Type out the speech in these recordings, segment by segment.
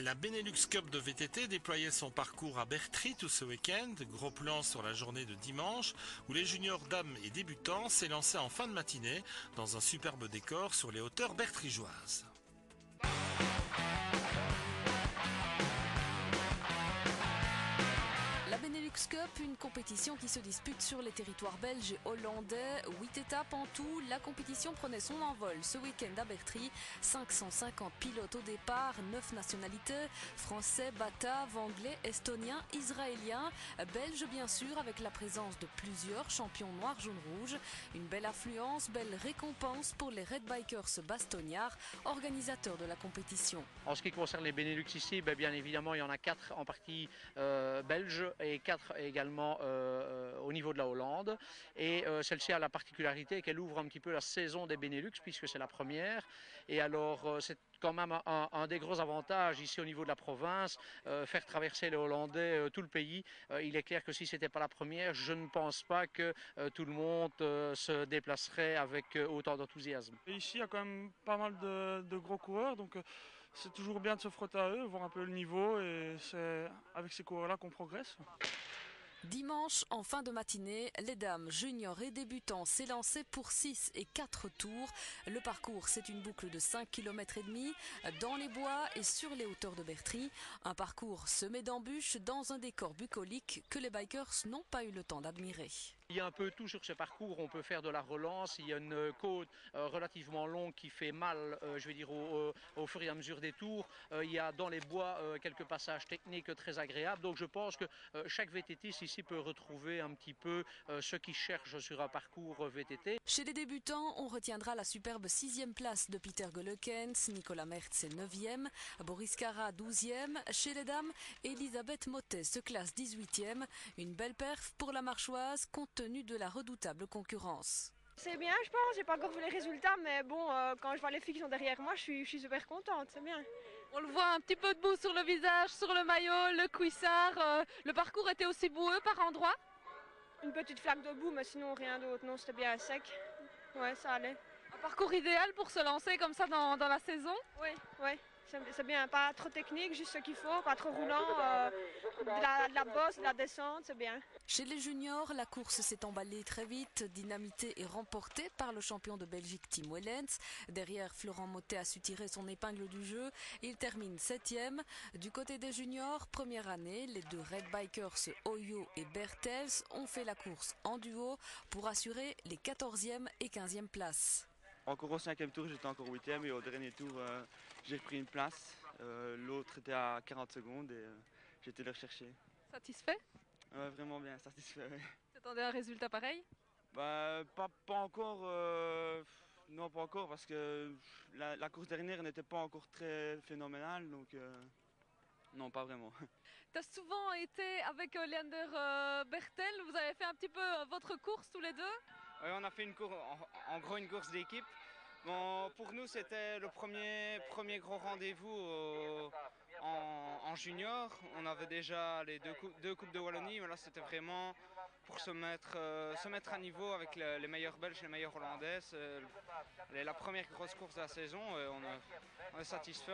La Benelux Cup de VTT déployait son parcours à Bertry tout ce week-end. Gros plan sur la journée de dimanche où les juniors dames et débutants s'élançaient en fin de matinée dans un superbe décor sur les hauteurs bertrigeoises. La Benelux Cup, une compétition qui se dispute sur les territoires belges et hollandais. 8 étapes en tout. La compétition prenait son envol ce week-end à Bertry. 550 pilotes au départ, 9 nationalités. Français, bataves, anglais, estoniens, israéliens. Belges bien sûr, avec la présence de plusieurs champions noirs, jaunes, rouges. Une belle affluence, belle récompense pour les Red Bikers bastognards, organisateurs de la compétition. En ce qui concerne les Benelux ici, bien évidemment il y en a 4 en partie belges et 4 également au niveau de la Hollande. Et celle-ci a la particularité qu'elle ouvre un petit peu la saison des Benelux puisque c'est la première. Et alors c'est quand même un des gros avantages ici au niveau de la province, faire traverser les Hollandais tout le pays. Il est clair que si ce n'était pas la première, je ne pense pas que tout le monde se déplacerait avec autant d'enthousiasme. Ici, il y a quand même pas mal de gros coureurs, donc c'est toujours bien de se frotter à eux, voir un peu le niveau, et c'est avec ces coureurs-là qu'on progresse. Dimanche, en fin de matinée, les dames, juniors et débutants s'élançaient pour 6 et 4 tours. Le parcours, c'est une boucle de 5,5 km dans les bois et sur les hauteurs de Bertry. Un parcours semé d'embûches dans un décor bucolique que les bikers n'ont pas eu le temps d'admirer. Il y a un peu tout sur ce parcours, on peut faire de la relance, il y a une côte relativement longue qui fait mal, je vais dire, au fur et à mesure des tours. Il y a dans les bois quelques passages techniques très agréables, donc je pense que chaque VTTiste ici peut retrouver un petit peu ce qu'il cherche sur un parcours VTT. Chez les débutants, on retiendra la superbe 6e place de Peter Gollekens, Nicolas Mertz est 9e, Boris Cara 12e. Chez les dames, Elisabeth Mottet se classe 18e. Une belle perf pour la marchoise compte tenu de la redoutable concurrence. C'est bien, je pense, j'ai pas encore vu les résultats, mais bon, quand je vois les filles qui sont derrière moi, je suis super contente, c'est bien. On le voit un petit peu de boue sur le visage, sur le maillot, le cuissard. Le parcours était aussi boueux par endroits? Une petite flaque de boue, mais sinon rien d'autre, non, c'était bien sec. Ouais, ça allait. Un parcours idéal pour se lancer comme ça dans la saison? Oui, ouais. C'est bien, pas trop technique, juste ce qu'il faut, pas trop roulant, de la bosse, de la descente, c'est bien. Chez les juniors, la course s'est emballée très vite, dynamitée et remportée par le champion de Belgique Tim Wellens. Derrière, Florent Mottet a su tirer son épingle du jeu. Il termine 7e. Du côté des juniors, première année, les deux Red Bikers Oyo et Bertels ont fait la course en duo pour assurer les 14e et 15e places. Encore au 5e tour, j'étais encore 8e et au dernier tour, j'ai repris une place. L'autre était à 40 secondes et j'ai été le rechercher. Satisfait? Vraiment bien satisfait. Ouais. Tu attendais un résultat pareil? Pas encore. Non, pas encore parce que la course dernière n'était pas encore très phénoménale. Donc, non, pas vraiment. Tu as souvent été avec Leander Bertel. Vous avez fait un petit peu votre course tous les deux? Oui, on a fait une course, en gros une course d'équipe. Bon, pour nous, c'était le premier gros rendez-vous en junior. On avait déjà les deux coupes de Wallonie, mais là c'était vraiment pour se mettre à niveau avec les meilleurs Belges, les meilleurs Hollandais. C'est la première grosse course de la saison et on est satisfait.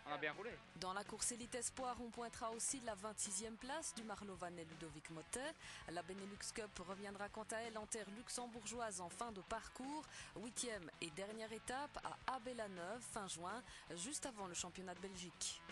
On a bien roulé. Dans la course élite espoir, on pointera aussi la 26e place du Marlovanais Ludovic Mottet. La Benelux Cup reviendra quant à elle en terre luxembourgeoise en fin de parcours. 8e et dernière étape à Abbe-la-Neuve fin juin, juste avant le championnat de Belgique.